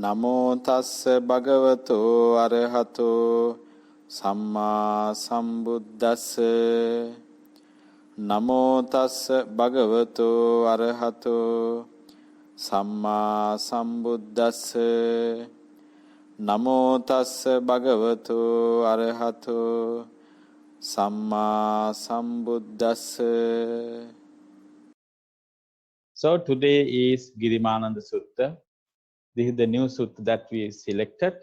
නමෝ තස්ස භගවතෝ අරහතෝ සම්මා සම්බුද්දස්ස නමෝ තස්ස භගවතෝ අරහතෝ සම්මා සම්බුද්දස්ස නමෝ තස්ස භගවතෝ අරහතෝ සම්මා සම්බුද්දස්ස. So today is Girimananda Sutta. This is the new sutta that we selected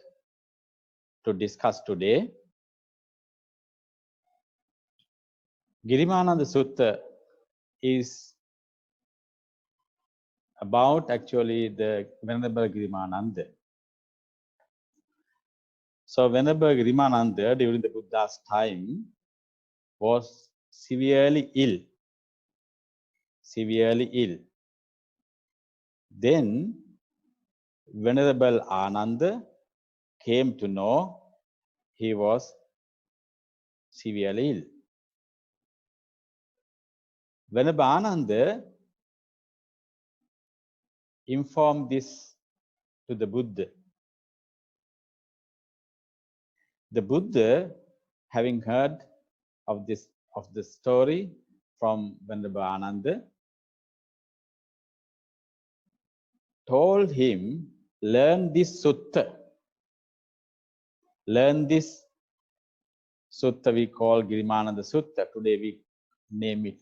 to discuss today. Girimananda Sutta is about actually the Venerable Girimananda. So Venerable Girimananda during the Buddha's time was severely ill. Then Venerable Ananda came to know he was severely ill. Venerable Ananda informed this to the Buddha. The Buddha, having heard of the story from Venerable Ananda, told him, learn this sutta. Learn this sutta we call Girimananda Sutta. Today we name it,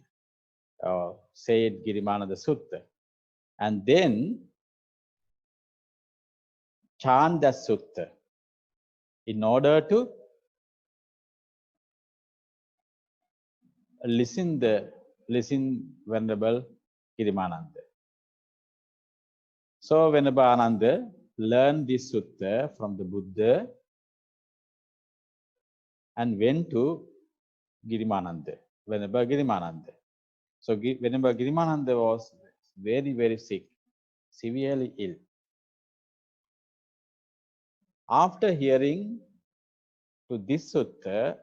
say it Girimananda Sutta. And then chant that sutta in order to listen Venerable Girimananda. So Venerable Ananda learned this sutta from the Buddha and went to Girimananda, Venerable Girimananda. So Venerable Girimananda was very, very sick, severely ill. After hearing to this sutta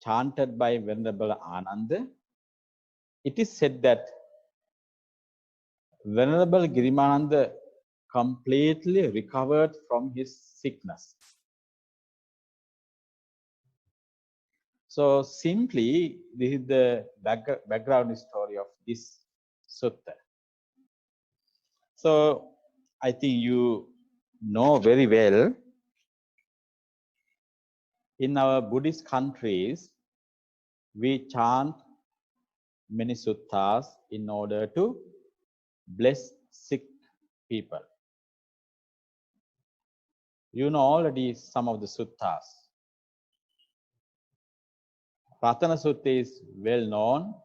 chanted by Venerable Ananda, it is said that Venerable Girimananda completely recovered from his sickness. So simply, this is the background story of this sutta. So I think you know very well, in our Buddhist countries, we chant many suttas in order to bless sick people. You know already some of the suttas. Ratana Sutta is well known,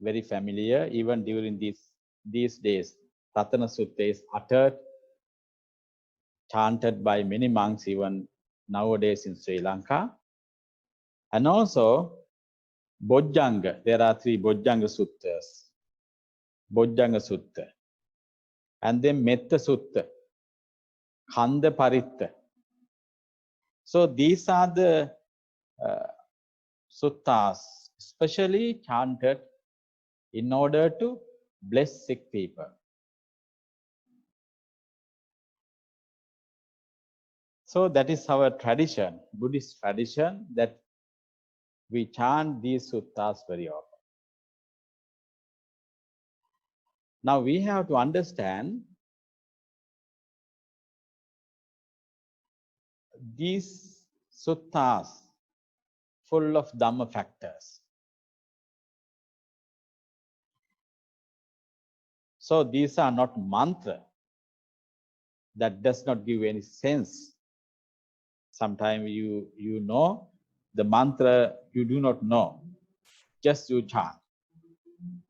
very familiar, even during these days. Ratana Sutta is uttered, chanted by many monks even nowadays in Sri Lanka. And also Bojjhanga, there are 3 Bojjhanga Suttas. Bojjhanga Sutta. And then Metta Sutta, 𝗕𝗵𝘆. So these are the suttas especially chanted in order to bless sick people. So that is our tradition, Buddhist tradition, that we chant these suttas very often. Now we have to understand these suttas full of Dhamma factors. So these are not mantra that does not give any sense. Sometimes you know the mantra you do not know, just you chant.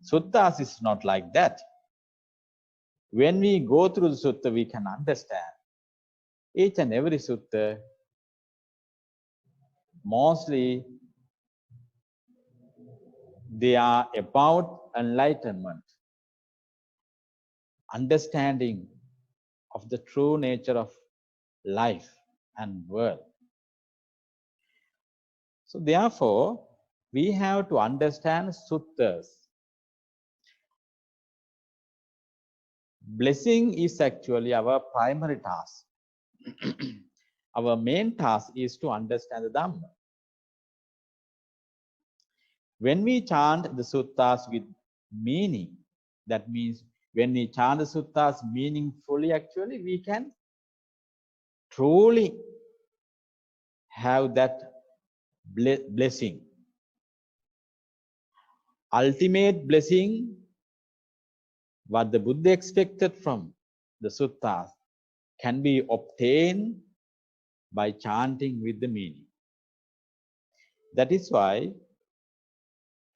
Suttas is not like that. When we go through the sutta, we can understand each and every sutta. Mostly they are about enlightenment, understanding of the true nature of life and world. So therefore, we have to understand suttas. blessing is actually our primary task. Our main task is to understand the Dhamma. When we chant the suttas with meaning, that means when we chant the suttas meaningfully, actually we can truly have that blessing. Ultimate blessing, what the Buddha expected from the suttas, can be obtained by chanting with the meaning. That is why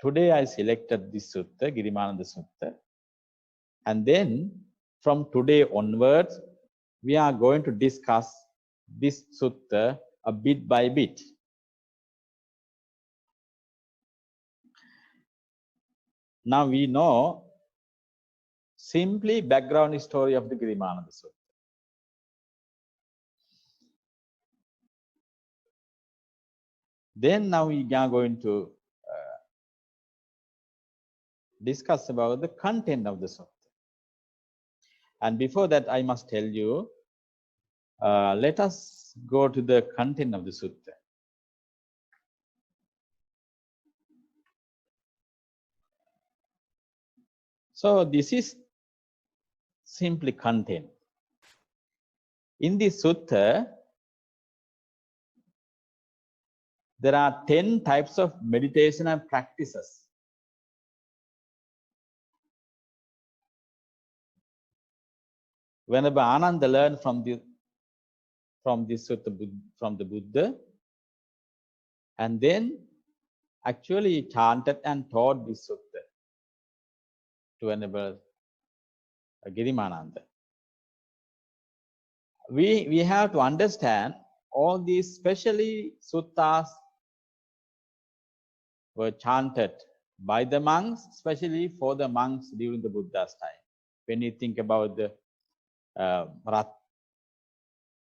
today I selected this sutta, Girimananda Sutta, and then from today onwards, we are going to discuss this sutta a bit by bit. Now we know simply background story of the Girimananda Sutta. Then now we are going to discuss about the content of the sutta. And before that, I must tell you, let us go to the content of the sutta. So this is simply content. In this sutta, there are 10 types of meditation and practices. Whenever Ananda learned from this sutta from the Buddha, and then actually chanted and taught this sutta to Venerable Girimananda. We have to understand all these, especially suttas were chanted by the monks, especially for the monks during the Buddha's time. When you think about the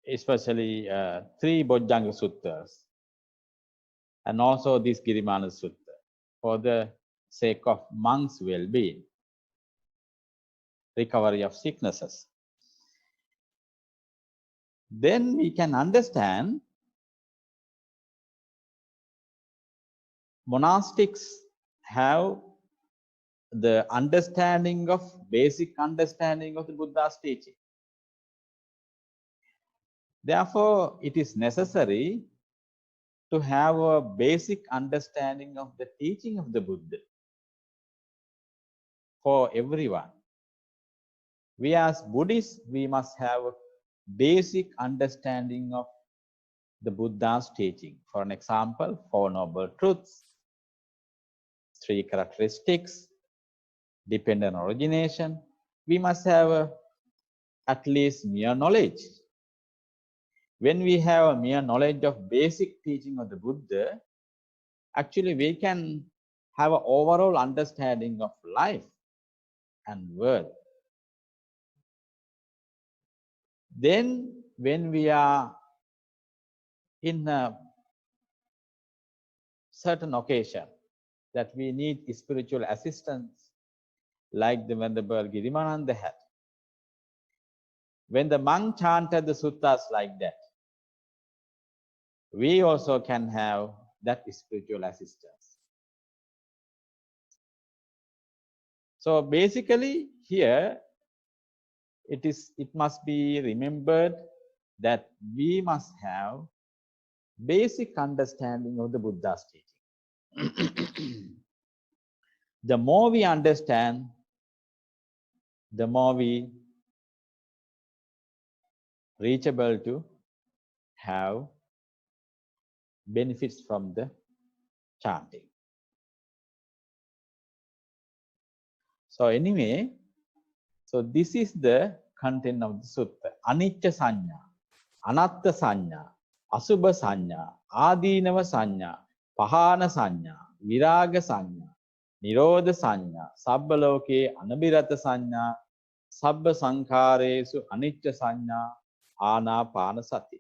especially 3 Bojjhanga Suttas, and also this Girimananda Sutta, for the sake of monks' well-being, recovery of sicknesses. Then we can understand monastics have the understanding of, basic understanding of the Buddha's teaching. Therefore, it is necessary to have a basic understanding of the teaching of the Buddha for everyone. We as Buddhists, we must have a basic understanding of the Buddha's teaching. For an example, 4 Noble Truths, 3 characteristics, dependent origination. We must have at least mere knowledge. When we have a mere knowledge of basic teaching of the Buddha, actually we can have an overall understanding of life and world. Then when we are in a certain occasion that we need spiritual assistance, like the Venerable Girimananda had, when the monk chanted the suttas like that, we also can have that spiritual assistance. So basically here, it must be remembered that we must have basic understanding of the Buddha's teaching. The more we understand, the more we reachable to have benefits from the chanting. So anyway, so this is the content of the sutta. Aniccasaññā, anattasaññā, asubhasaññā, ādīnavasaññā, pahānasaññā, virāgasaññā, nirodhasaññā, sabbaloke anabhiratasaññā, sabba sankharesu aniccasaññā, ānāpānasati.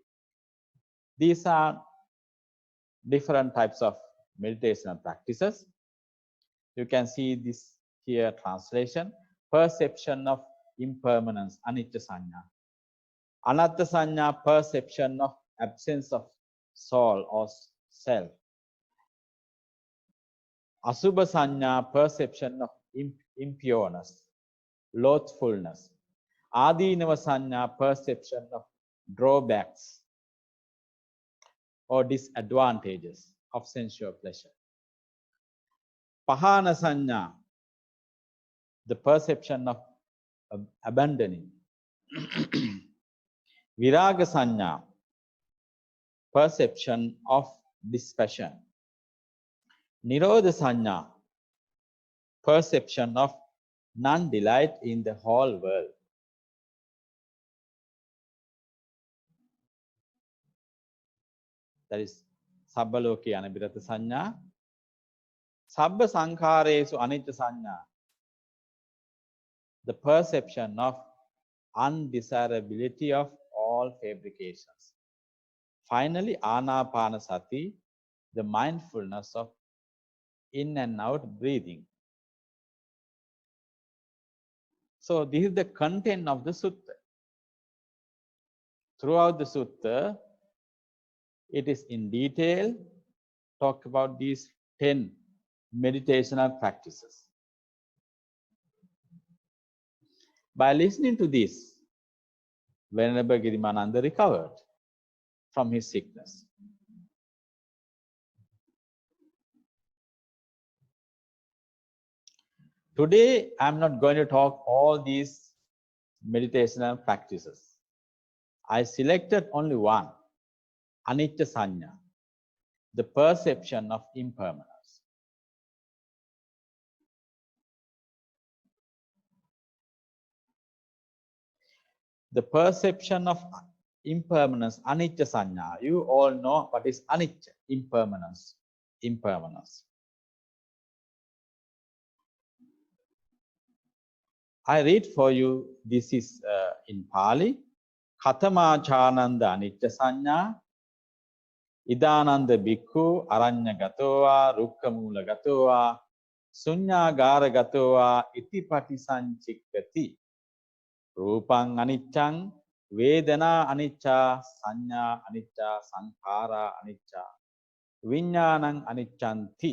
These are different types of meditation practices. You can see this here translation. Perception of impermanence, aniccasaññā. Anattasaññā, perception of absence of soul or self. Asubhasaññā, perception of impureness, loathfulness. Ādīnavasaññā, perception of drawbacks or disadvantages of sensual pleasure. Pahānasaññā, the perception of abandoning. Virāgasaññā, perception of dispassion. Nirodhasaññā, perception of non-delight in the whole world. That is sabbaloke anabhirata saññā. Sabba sankharesu anicca saññā, the perception of undesirability of all fabrications. Finally, ānāpānasati, the mindfulness of in and out breathing. So this is the content of the sutta. Throughout the sutta, it is in detail talk about these 10 meditational practices. By listening to this, Venerable Girimananda recovered from his sickness. Today, I am not going to talk all these meditational practices. I selected only one, aniccasaññā, the perception of impermanence. The perception of impermanence, aniccasaññā. You all know what is anicca, impermanence. Impermanence. I read for you, this is in Pali. ඛතමාචානන්ද අනිච්චසඤ්ඤා ඉදානන්ද බික්ඛු අරඤ්ඤගතෝවා රුක්ඛමූලගතෝවා ශුඤ්ඤාගාරගතෝවා ඉතිපටිසංචික්ඛති රූපං අනිච්ඡං වේදනා අනිච්චා සංඥා අනිච්චා සංඛාරා අනිච්චා විඥානං අනිච්ඡන්ති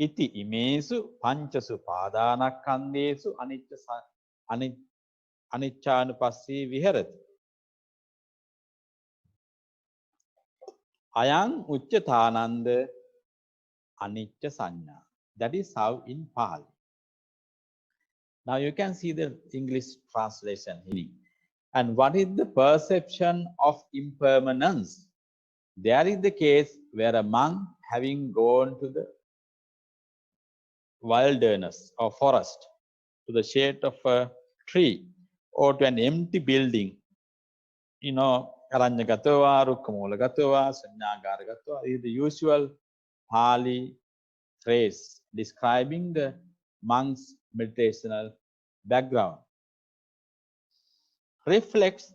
ඉති ඉමේසු පංචසු පාදානස්කන්ධේසු aniccanupassī viharathi. Ayang uccathananda aniccasaññā. That is how in Pali. Now you can see the English translation here. And what is the perception of impermanence? There is the case where a monk, having gone to the wilderness or forest, to the shade of a tree, or to an empty building, aranyagatowa, rukkhamūlagatowa, suññāgāragatowa is the usual Pali phrase describing the monk's meditational background. Reflects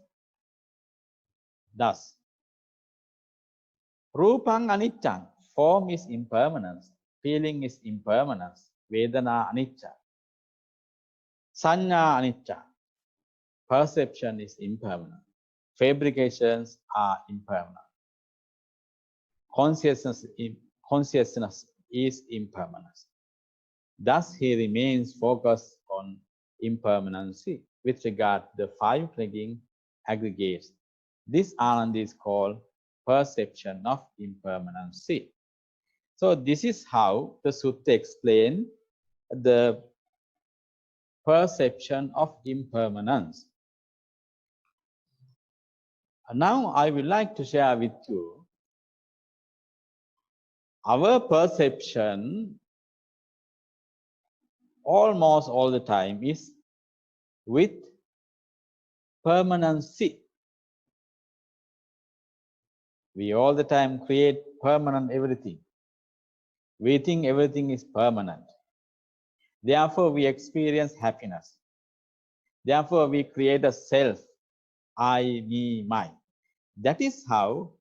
thus. Rupang aniccaṃ, form is impermanence, feeling is impermanence, vedana anicca, saññā anicca, perception is impermanent. Fabrications are impermanent. Consciousness is impermanent. Thus, he remains focused on impermanency with regard to the 5 clinging aggregates. This ananda is called perception of impermanency. So, this is how the sutta explains the perception of impermanence. Now, I would like to share with you our perception almost all the time is with permanency. We all the time create permanent everything. We think everything is permanent. Therefore, we experience happiness. Therefore, we create a self, I, me, mine. That is how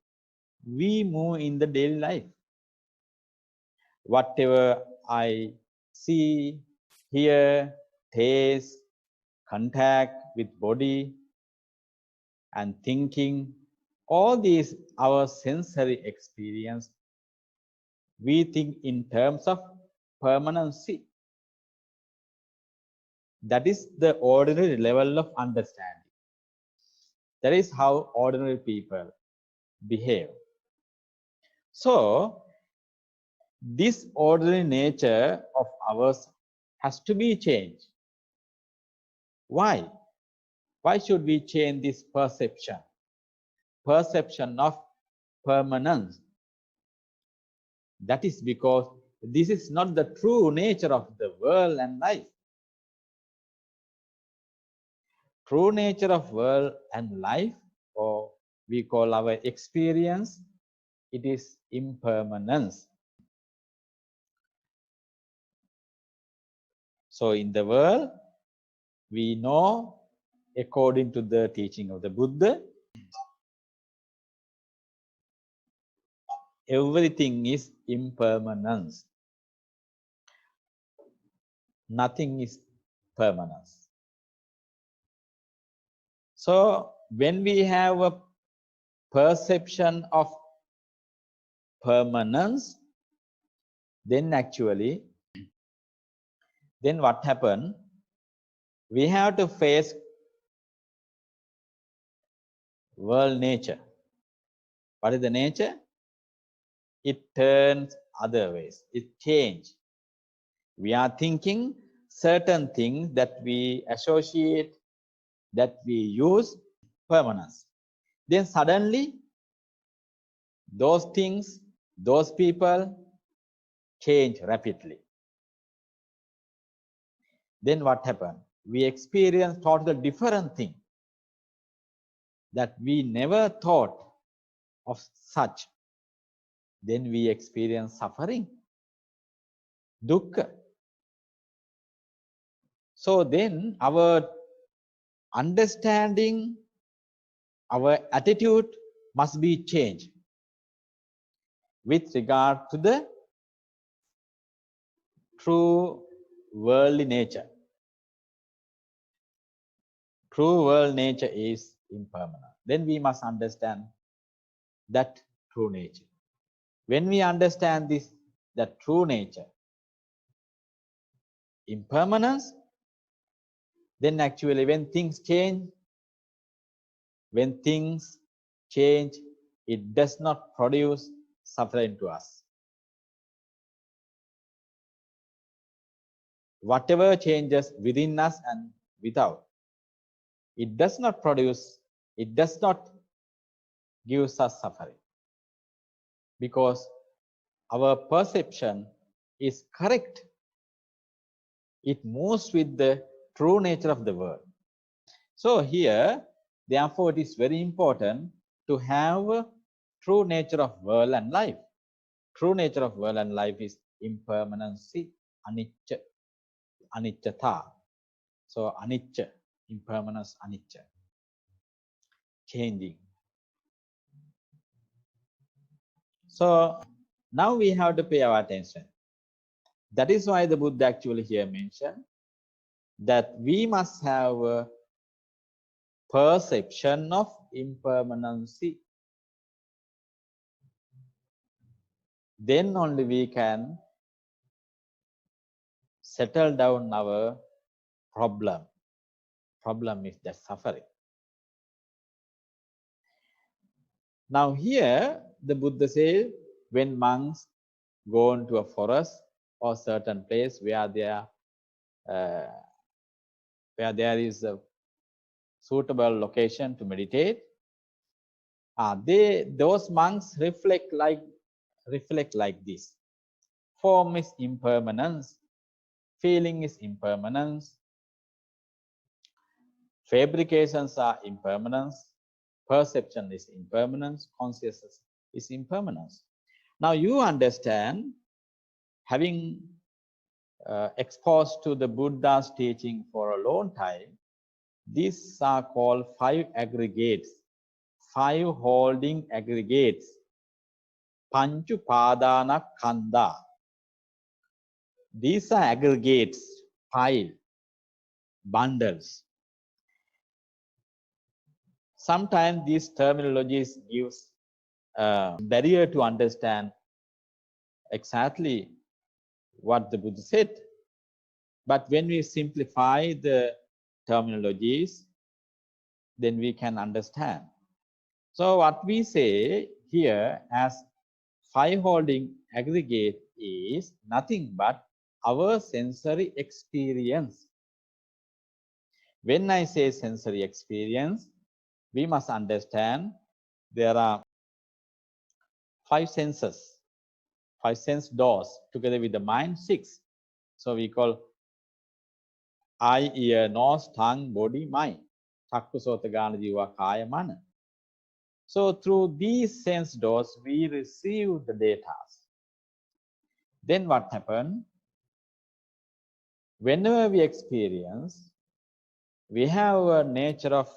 we move in the daily life. Whatever I see, hear, taste, contact with body, and thinking, all these our sensory experience, we think in terms of permanency. That is the ordinary level of understanding. That is how ordinary people behave. So, this ordinary nature of ours has to be changed. Why? Why should we change this perception? Perception of permanence. That is because this is not the true nature of the world and life. True nature of world and life, or we call our experience, it is impermanence. So in the world, we know, according to the teaching of the Buddha, everything is impermanence. Nothing is permanence. So when we have a perception of permanence, then actually, then what happened? We have to face world nature. What is the nature? It turns other ways. It changes. We are thinking certain things that we associate, that we use permanence. Then suddenly, those things, those people change rapidly. Then what happened? We experience totally different thing that we never thought of such. Then we experience suffering, dukkha. So then our understanding, our attitude must be changed with regard to the true worldly nature. True world nature is impermanent. Then we must understand that true nature. When we understand this, that true nature, impermanence, then actually when things change, it does not produce suffering to us. Whatever changes within us and without, it does not produce, it does not give us suffering, because our perception is correct. It moves with the true nature of the world. So here, therefore, it is very important to have a true nature of world and life. True nature of world and life is impermanency, aniccata. So anicca, impermanence, anicca, changing. So now we have to pay our attention. That is why the Buddha actually here mentioned that we must have a perception of impermanency. Then only we can settle down our problem. Problem is the suffering. Now here the Buddha says, when monks go into a forest or certain place where there is a suitable location to meditate, those monks reflect like this. Form is impermanence, feeling is impermanence, fabrications are impermanence, perception is impermanence, consciousness is impermanence. Now you understand, having exposed to the Buddha's teaching for a long time, these are called 5 aggregates, 5 holding aggregates, panchu padana kanda. These are aggregates, pile. bundles. Sometimes these terminologies gives a barrier to understand exactly what the Buddha said. But when we simplify the terminologies, then we can understand. So what we say here as five holding aggregate is nothing but our sensory experience. When I say sensory experience, we must understand there are five senses, five sense doors, together with the mind, six. So we call eye, ear, nose, tongue, body, mind. Chakku, sota, gana, jiva, kaya, mana. So through these sense doors, we receive the data. Then what happened? Whenever we experience, we have a nature of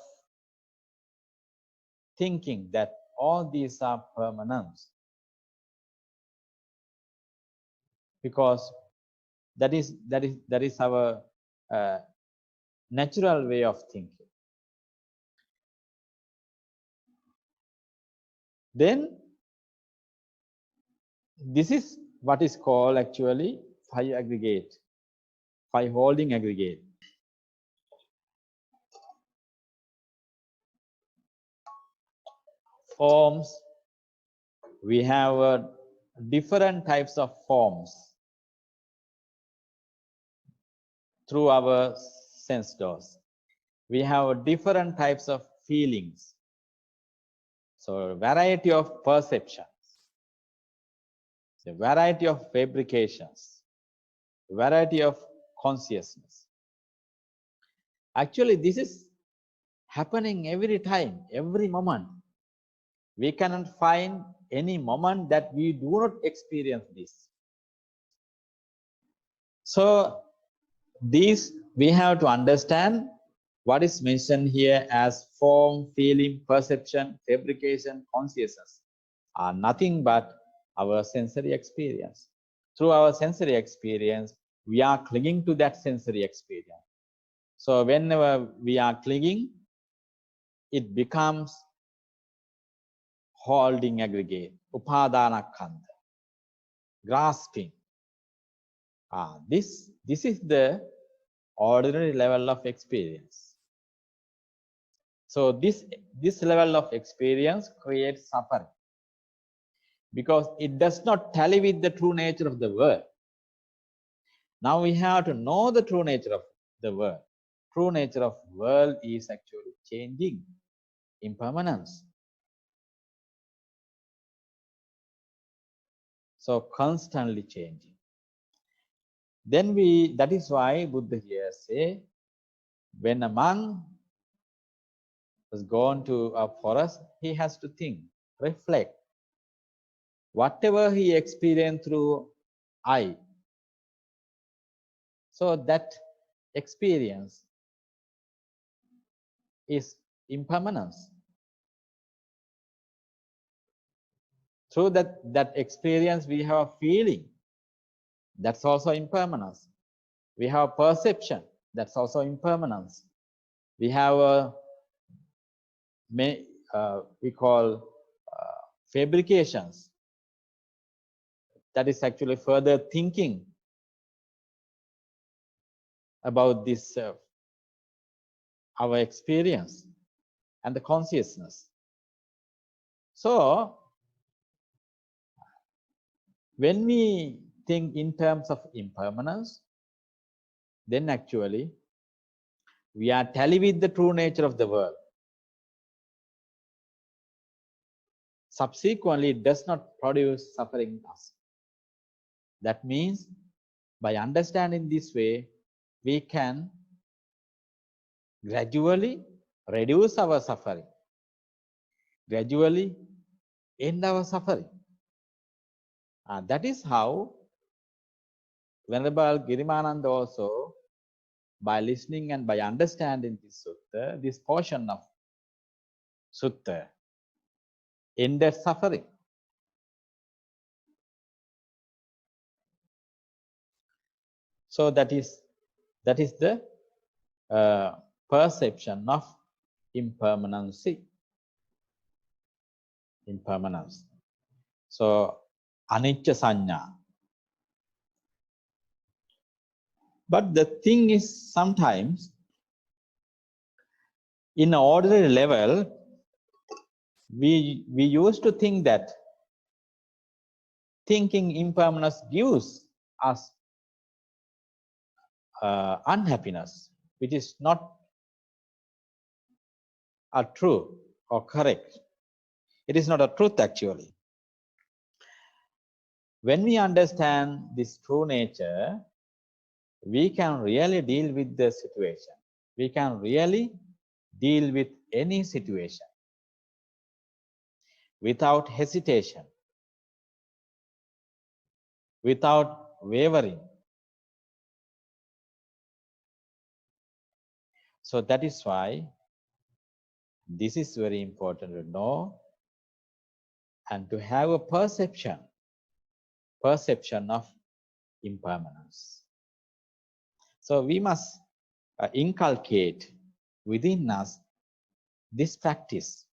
thinking that all these are permanent, because that is our natural way of thinking. Then this is what is called actually five aggregate, five holding aggregate. Forms, we have different types of forms through our sense doors. We have different types of feelings. So a variety of perceptions, a variety of fabrications, a variety of consciousness. Actually, this is happening every time, every moment. We cannot find any moment that we do not experience this. So these we have to understand what is mentioned here as form, feeling, perception, fabrication, consciousness are nothing but our sensory experience. Through our sensory experience, we are clinging to that sensory experience. So whenever we are clinging, it becomes holding aggregate, upadana-khandha, grasping. This is the ordinary level of experience. So this level of experience creates suffering, because it does not tally with the true nature of the world. Now we have to know the true nature of the world. True nature of world is actually changing, impermanence. So constantly changing. Then that is why Buddha here say, when a monk has gone to a forest, he has to think, reflect. Whatever he experienced through eye, so that experience is impermanence. Through that experience, we have a feeling, that's also impermanence. We have perception, that's also impermanence. We have we call fabrications, that is actually further thinking about this our experience and the consciousness. So when we think in terms of impermanence, then actually we are tally with the true nature of the world. Subsequently, it does not produce suffering in us. That means by understanding this way, we can gradually reduce our suffering, gradually end our suffering. That is how Venerable Girimananda also, by listening and by understanding this sutta, this portion of sutta, ended suffering. So that is the perception of impermanence. Impermanence. So, aniccasaññā. But the thing is, sometimes in an ordinary level, we used to think that thinking impermanence gives us unhappiness, which is not a true or correct. It is not a truth actually. When we understand this true nature, we can really deal with the situation. We can really deal with any situation without hesitation, without wavering. So that is why this is very important to know and to have a perception of impermanence. So we must inculcate within us this practice.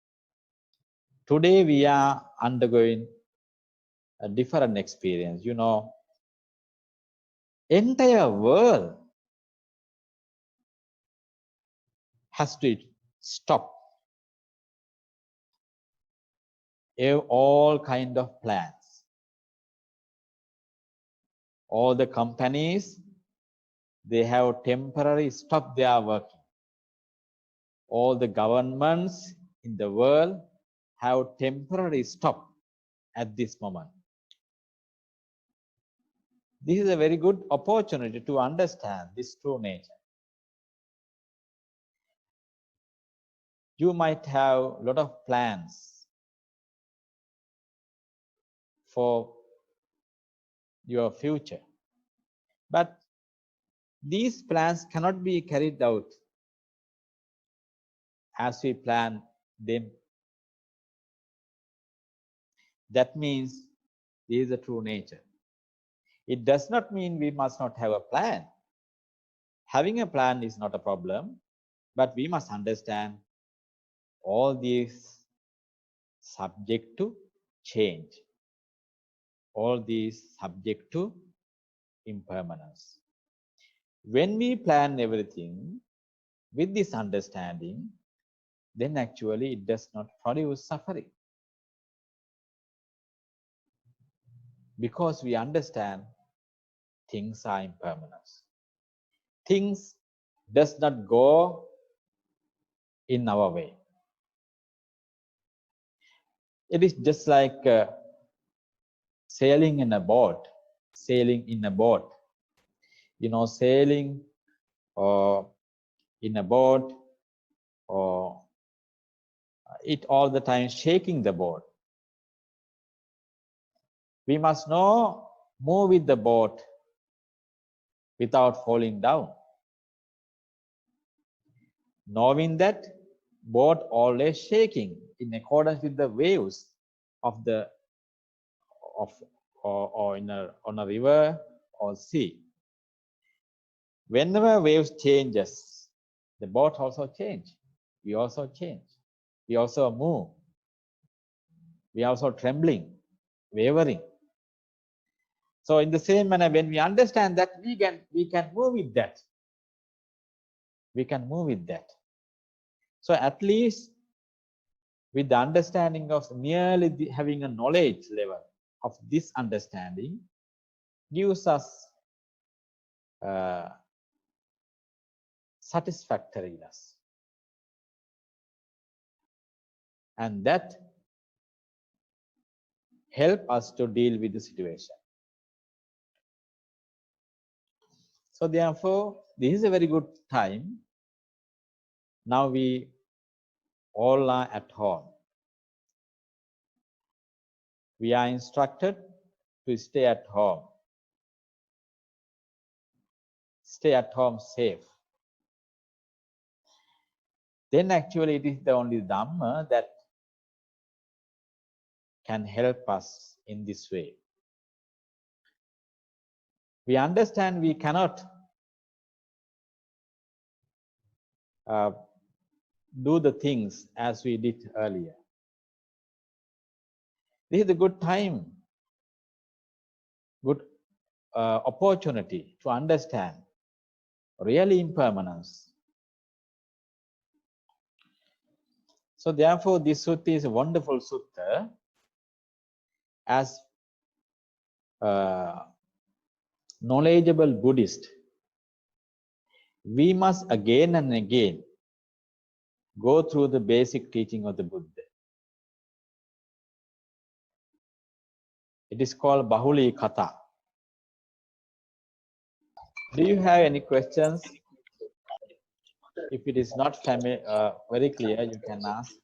Today we are undergoing a different experience. You know, entire world has to stop all kind of plans. All the companies, they have temporarily stopped their working. All the governments in the world have temporarily stopped at this moment. This is a very good opportunity to understand this true nature. You might have a lot of plans for your future, but these plans cannot be carried out as we plan them. That means this is the true nature. It does not mean we must not have a plan. Having a plan is not a problem, but we must understand all these subject to change. All these subject to impermanence. When we plan everything with this understanding, then actually it does not produce suffering. Because we understand things are impermanent. Things does not go in our way. It is just like sailing in a boat. You know, sailing or in a boat, or it all the time shaking the boat. We must know move with the boat without falling down. Knowing that boat always shaking in accordance with the waves of the on a river or sea. Whenever waves changes, the boat also change. We also change. We also move. We also trembling, wavering. So in the same manner, when we understand that, we can move with that. We can move with that. So at least with the understanding of merely having a knowledge level of this understanding gives us satisfactoriness. And that help us to deal with the situation. So therefore, this is a very good time. Now we all are at home. We are instructed to stay at home. Stay at home safe. Then actually it is the only Dhamma that can help us in this way. We understand we cannot do the things as we did earlier. This is a good time, good opportunity to understand real impermanence. So therefore, this sutta is a wonderful sutta. As knowledgeable Buddhist, we must again and again go through the basic teaching of the Buddha. It is called 𝗵𝗊𝘀𝗀. Do you have any questions? If it is not very clear, you can ask.